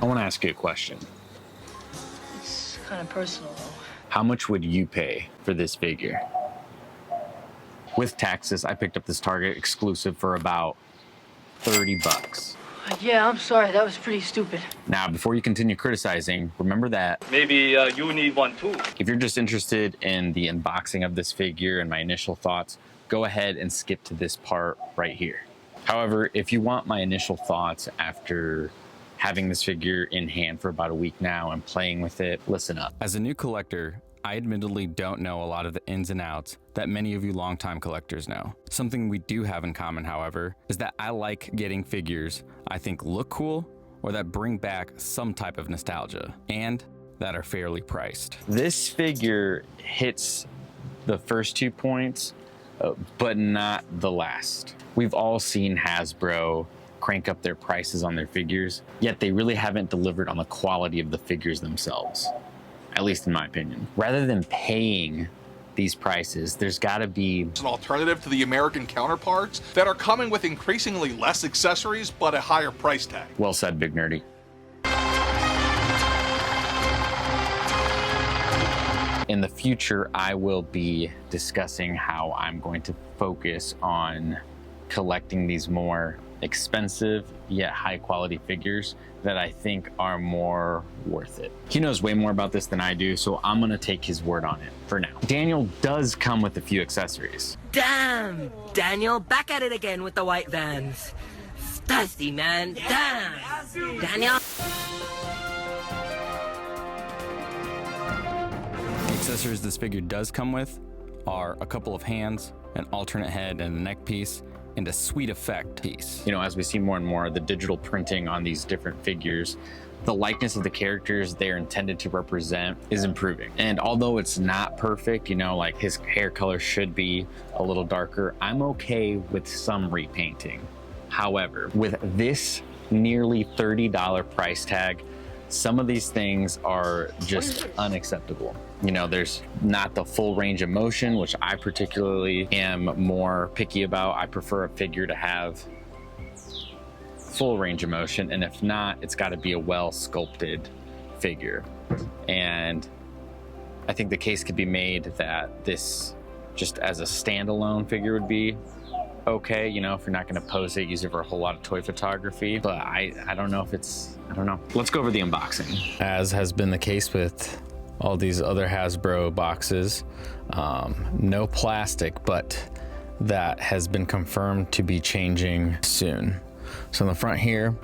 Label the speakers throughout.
Speaker 1: want to ask you a question.
Speaker 2: It's kind of personal, though.
Speaker 1: How much would you pay for this figure? With taxes, I picked up this Target exclusive for about 30 bucks.
Speaker 2: Yeah, I'm sorry. That was pretty stupid.
Speaker 1: Now, before you continue criticizing, remember that
Speaker 3: Maybe you need one too.
Speaker 1: if you're just interested in the unboxing of this figure and my initial thoughts, go ahead and skip to this part right here. However, if you want my initial thoughts after having this figure in hand for about a week now and playing with it, listen up. As a new collector, I admittedly don't know a lot of the ins and outs that many of you longtime collectors know. Something we do have in common, however, is that I like getting figures I think look cool or that bring back some type of nostalgia and that are fairly priced. This figure hits the first 2 points, but not the last. We've all seen Hasbro crank up their prices on their figures, yet they really haven't delivered on the quality of the figures themselves. At least in my opinion. Rather than paying these prices, there's gotta be
Speaker 4: an alternative to the American counterparts that are coming with increasingly less accessories but a higher price tag.
Speaker 1: Well said, Big Nerdy. In the future, I will be discussing how I'm going to focus on collecting these more expensive yet high quality figures that I think are more worth it. He knows way more about this than I do, so I'm gonna take his word on it for now. Daniel does come with a few accessories.
Speaker 5: Damn! Daniel, back at it again with the white vans. Thirsty, man. Damn! Daniel?
Speaker 1: The accessories this figure does come with are a couple of hands, an alternate head and a neck piece, and a sweet effect piece. You know, as we see more and more, the digital printing on these different figures, the likeness of the characters they're intended to represent is improving. And although it's not perfect, you know, like his hair color should be a little darker, I'm okay with some repainting. However, with this nearly $30 price tag, some of these things are just unacceptable. You know, there's not the full range of motion, which I particularly am more picky about. I prefer a figure to have full range of motion, and if not, it's got to be a well sculpted figure. And I think the case could be made that this just as a standalone figure would be okay, you know, if you're not going to pose it, use it for a whole lot of toy photography, but I don't know if it's, I don't know. Let's go over the unboxing. As has been the case with all these other Hasbro boxes, no plastic, but that has been confirmed to be changing soon. So in the front here,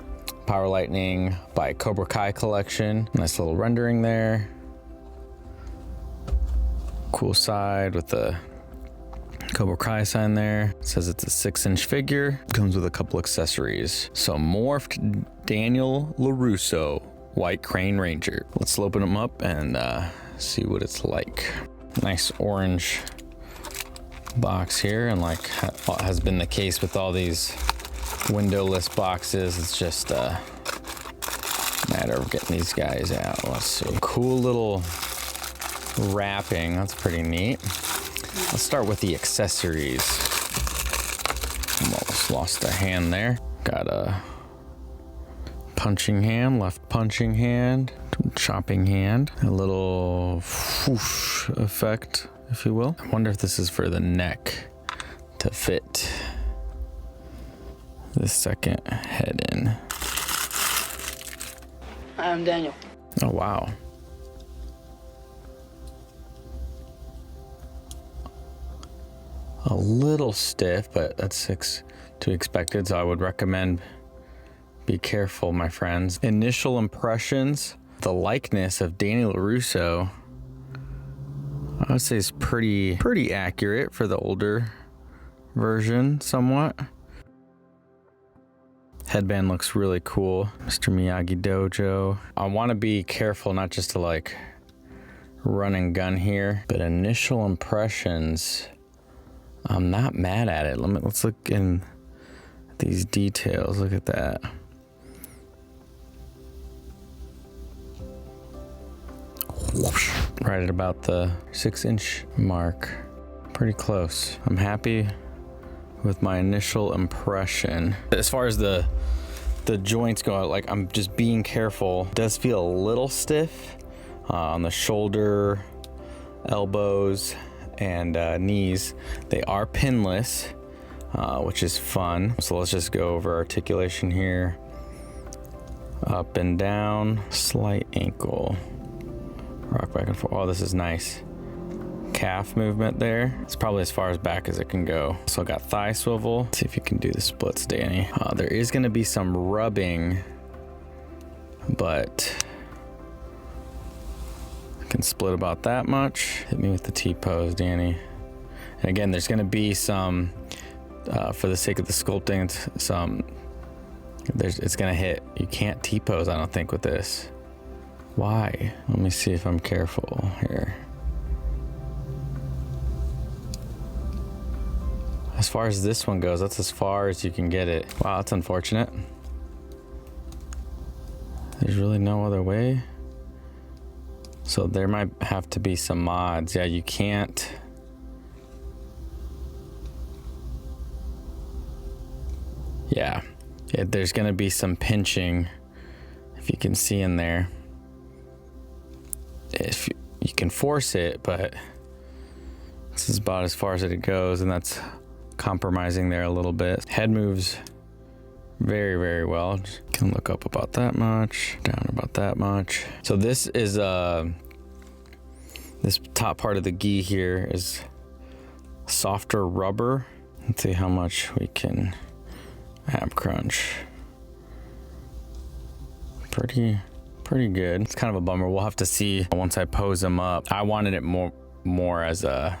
Speaker 1: Power Lightning by Cobra Kai collection. Nice little rendering there. Cool side with the Cobra Kai sign there. It says it's a 6-inch figure. Comes with a couple accessories. So Morphed Daniel Larusso, White Crane Ranger. Let's open them up and see what it's like. Nice orange box here, and like has been the case with all these windowless boxes, it's just a matter of getting these guys out. Let's see. Cool little wrapping. That's pretty neat. Let's start with the accessories. Almost lost a hand there. Got a punching hand, left punching hand, chopping hand, a little whoosh effect, if you will. I wonder if this is for the neck to fit the second head in.
Speaker 2: I'm Daniel.
Speaker 1: Oh, wow. A little stiff, but that's to expected, so I would recommend be careful, my friends. Initial impressions, the likeness of Daniel Larusso, I would say is pretty accurate for the older version, somewhat. Headband looks really cool. Mr. Miyagi Dojo. I want to be careful not just to like run and gun here, but initial impressions, I'm not mad at it. Let's look in these details. Look at that. Whoosh. Right at about the 6-inch mark. Pretty close. I'm happy with my initial impression. As far as the the joints go out. Like, I'm just being careful. It does feel a little stiff on the shoulder, elbows, and knees. They are pinless, which is fun. So let's just go over articulation here. Up and down, slight ankle, rock back and forth. Oh, this is nice. Calf movement there. It's probably as far as back as it can go. So I got thigh swivel. Let's see if you can do the splits, Danny. There is gonna be some rubbing, but I can split about that much. Hit me with the T-pose, Danny. And again, there's gonna be some, for the sake of the sculpting, it's gonna hit. You can't T-pose, I don't think, with this. Why? Let me see if I'm careful here. As far as this one goes, that's as far as you can get it. Wow, that's unfortunate. There's really no other way. So there might have to be some mods. Yeah, you can't. Yeah, there's gonna be some pinching, if you can see in there. If you can force it, but this is about as far as it goes, and that's compromising there a little bit. Head moves very, very well. Just can look up about that much, down about that much. So this is this top part of the gi here is softer rubber. Let's see how much we can ab crunch. Pretty good. It's kind of a bummer. We'll have to see once I pose them up. I wanted it more as a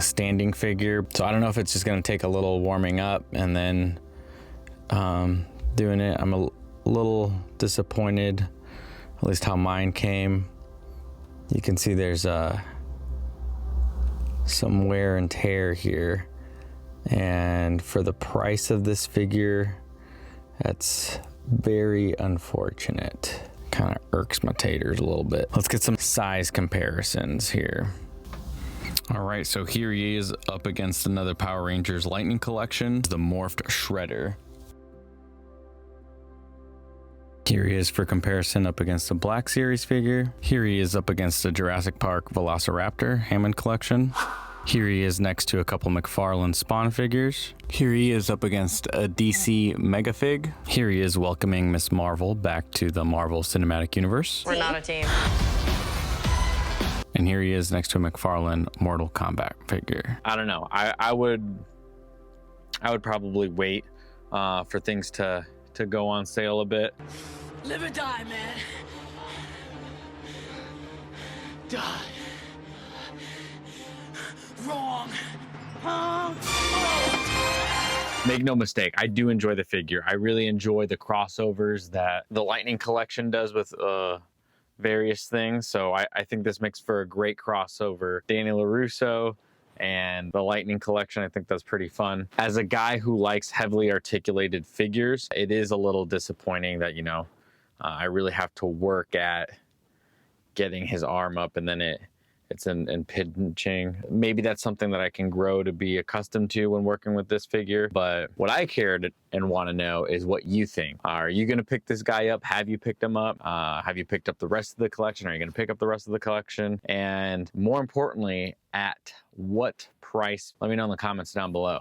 Speaker 1: standing figure. So I don't know if it's just gonna take a little warming up and then doing it. I'm a little disappointed, at least how mine came. You can see there's some wear and tear here. And for the price of this figure, that's very unfortunate. Kind of irks my taters a little bit. Let's get some size comparisons here. All right, so here he is up against another Power Rangers Lightning Collection, the Morphed Shredder. Here he is for comparison up against the Black Series figure. Here he is up against the Jurassic Park Velociraptor Hammond Collection. Here he is next to a couple McFarlane Spawn figures. Here he is up against a DC Megafig. Here he is welcoming Miss Marvel back to the Marvel Cinematic Universe.
Speaker 6: We're not a team.
Speaker 1: And here he is next to a McFarlane Mortal Kombat figure.
Speaker 7: I don't know. I would probably wait for things to go on sale a bit.
Speaker 2: Live or die, man. Die. Wrong.
Speaker 7: Make no mistake, I do enjoy the figure. I really enjoy the crossovers that the Lightning Collection does with various things. So I think this makes for a great crossover. Danny Larusso and the Lightning Collection, I think that's pretty fun. As a guy who likes heavily articulated figures, it is a little disappointing that, you know, I really have to work at getting his arm up and then it's in pinching. Maybe that's something that I can grow to be accustomed to when working with this figure. But what I cared and want to know is what you think. Are you going to pick this guy up? Have you picked him up? Have you picked up the rest of the collection? Are you going to pick up the rest of the collection? And more importantly, at what price? Let me know in the comments down below.